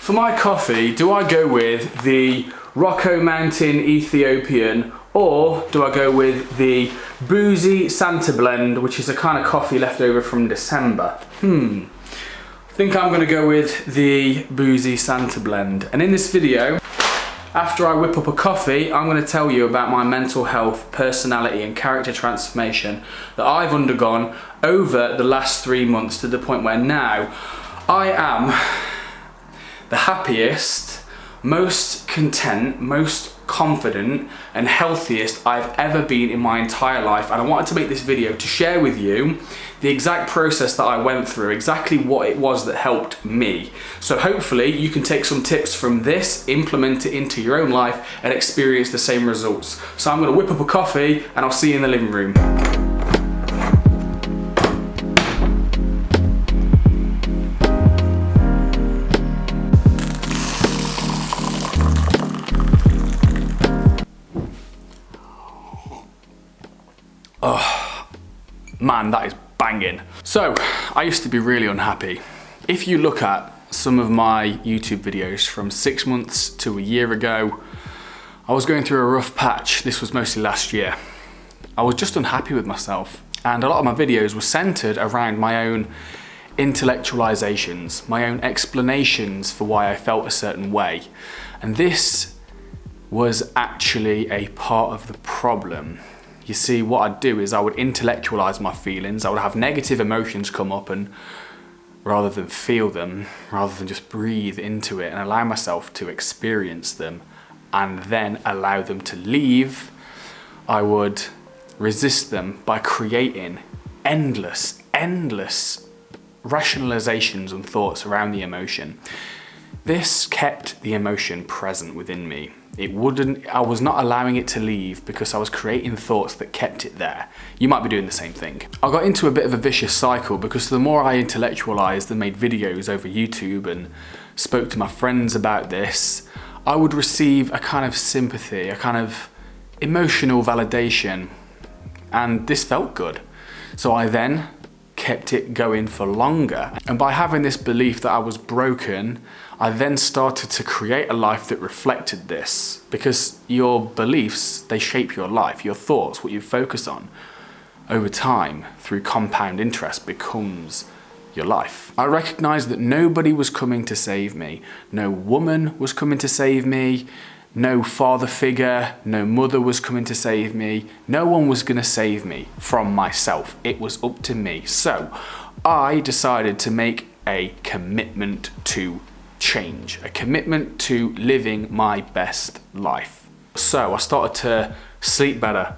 For my coffee, do I go with the Rocco Mountain Ethiopian, or do I go with the Boozy Santa Blend, which is a kind of coffee left over from December? I think I'm gonna go with the Boozy Santa Blend. And in this video, after I whip up a coffee, I'm gonna tell you about my mental health, personality and character transformation that I've undergone over the last 3 months, to the point where now I am the happiest, most content, most confident and healthiest I've ever been in my entire life. And I wanted to make this video to share with you the exact process that I went through, exactly what it was that helped me. So hopefully you can take some tips from this, implement it into your own life and experience the same results. So I'm gonna whip up a coffee and I'll see you in the living room. Oh, man, that is banging. So, I used to be really unhappy. If you look at some of my YouTube videos from 6 months to a year ago, I was going through a rough patch. This was mostly last year. I was just unhappy with myself. And a lot of my videos were centered around my own intellectualizations, my own explanations for why I felt a certain way. And this was actually a part of the problem. You see, what I'd do is I would intellectualize my feelings. I would have negative emotions come up, and rather than feel them, rather than just breathe into it and allow myself to experience them and then allow them to leave, I would resist them by creating endless rationalizations and thoughts around the emotion. This kept the emotion present within me. I was not allowing it to leave because I was creating thoughts that kept it there. You might be doing the same thing. I got into a bit of a vicious cycle because the more I intellectualized and made videos over YouTube and spoke to my friends about this, I would receive a kind of sympathy, a kind of emotional validation, and this felt good. So I then kept it going for longer. And by having this belief that I was broken, I then started to create a life that reflected this, because your beliefs, they shape your life. Your thoughts, what you focus on over time through compound interest, becomes your life. I recognized that nobody was coming to save me. No woman was coming to save me. No father figure, no mother was coming to save me. No one was gonna save me from myself. It was up to me. So I decided to make a commitment to change, a commitment to living my best life. So I started to sleep better.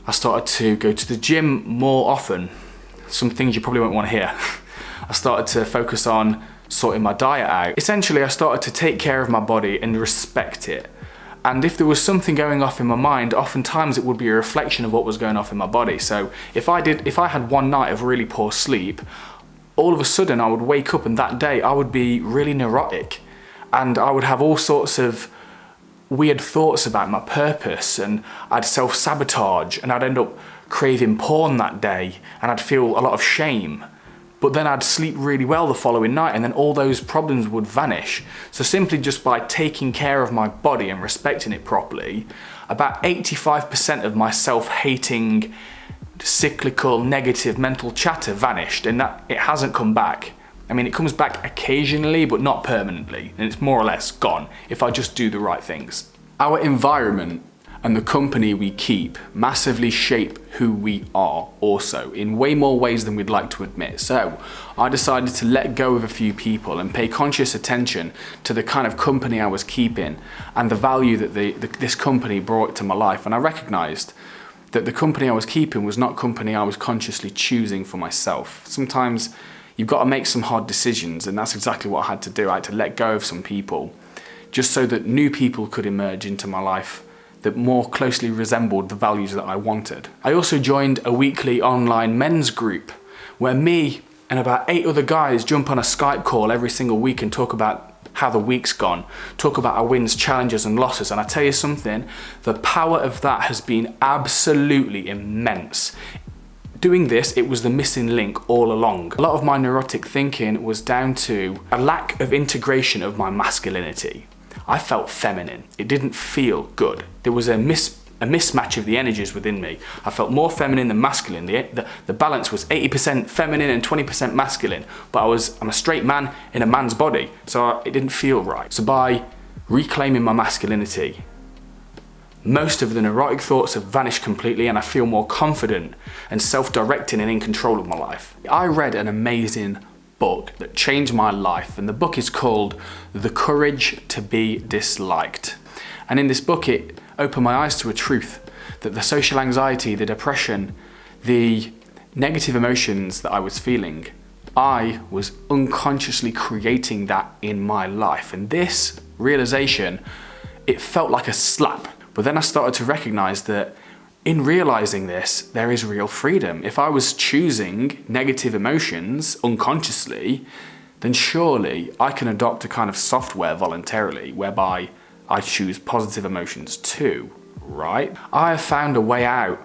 I started to go to the gym more often. Some things you probably won't want to hear. I started to focus on sorting my diet out. Essentially, I started to take care of my body and respect it. And if there was something going off in my mind, oftentimes it would be a reflection of what was going off in my body. So if I had one night of really poor sleep, all of a sudden I would wake up and that day I would be really neurotic, and I would have all sorts of weird thoughts about my purpose, and I'd self-sabotage, and I'd end up craving porn that day, and I'd feel a lot of shame. But then I'd sleep really well the following night, and then all those problems would vanish. So simply just by taking care of my body and respecting it properly, about 85% of my self-hating, cyclical, negative mental chatter vanished, and that it hasn't come back. I mean, it comes back occasionally, but not permanently, and it's more or less gone if I just do the right things. Our environment and the company we keep massively shape who we are also, in way more ways than we'd like to admit. So I decided to let go of a few people and pay conscious attention to the kind of company I was keeping and the value that this company brought to my life. And I recognized that the company I was keeping was not company I was consciously choosing for myself. Sometimes you've got to make some hard decisions, and that's exactly what I had to do. I had to let go of some people just so that new people could emerge into my life that more closely resembled the values that I wanted. I also joined a weekly online men's group where me and about 8 other guys jump on a Skype call every single week and talk about how the week's gone, talk about our wins, challenges and losses. And I tell you something, the power of that has been absolutely immense. doing this, it was the missing link all along. A lot of my neurotic thinking was down to a lack of integration of my masculinity. I felt feminine. It didn't feel good. There was a mismatch of the energies within me. I felt more feminine than masculine. The balance was 80% feminine and 20% masculine, but I'm a straight man in a man's body, so it didn't feel right. So by reclaiming my masculinity, most of the neurotic thoughts have vanished completely, and I feel more confident and self-directing and in control of my life. I read an amazing book that changed my life, and the book is called The Courage to Be Disliked. And in this book, it opened my eyes to a truth that the social anxiety, the depression, the negative emotions that I was feeling, I was unconsciously creating that in my life. And this realization, it felt like a slap. But then I started to recognize that in realizing this, there is real freedom. If I was choosing negative emotions unconsciously, then surely I can adopt a kind of software voluntarily whereby I choose positive emotions too, right? I have found a way out,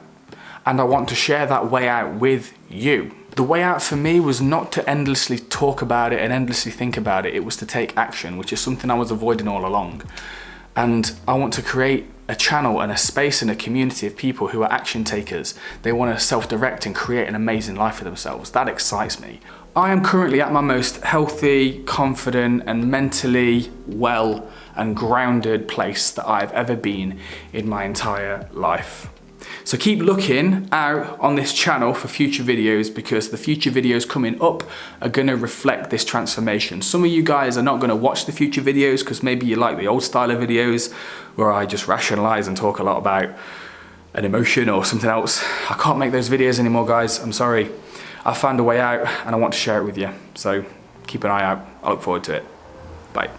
and I want to share that way out with you. The way out for me was not to endlessly talk about it and endlessly think about it. It was to take action, which is something I was avoiding all along. And I want to create a channel and a space and a community of people who are action takers. They want to self-direct and create an amazing life for themselves. That excites me. I am currently at my most healthy, confident, and mentally well and grounded place that I've ever been in my entire life. So keep looking out on this channel for future videos, because the future videos coming up are going to reflect this transformation. Some of you guys are not going to watch the future videos because maybe you like the old style of videos where I just rationalize and talk a lot about an emotion or something else. I can't make those videos anymore, guys. I'm sorry. I found a way out and I want to share it with you. So keep an eye out. I look forward to it. Bye.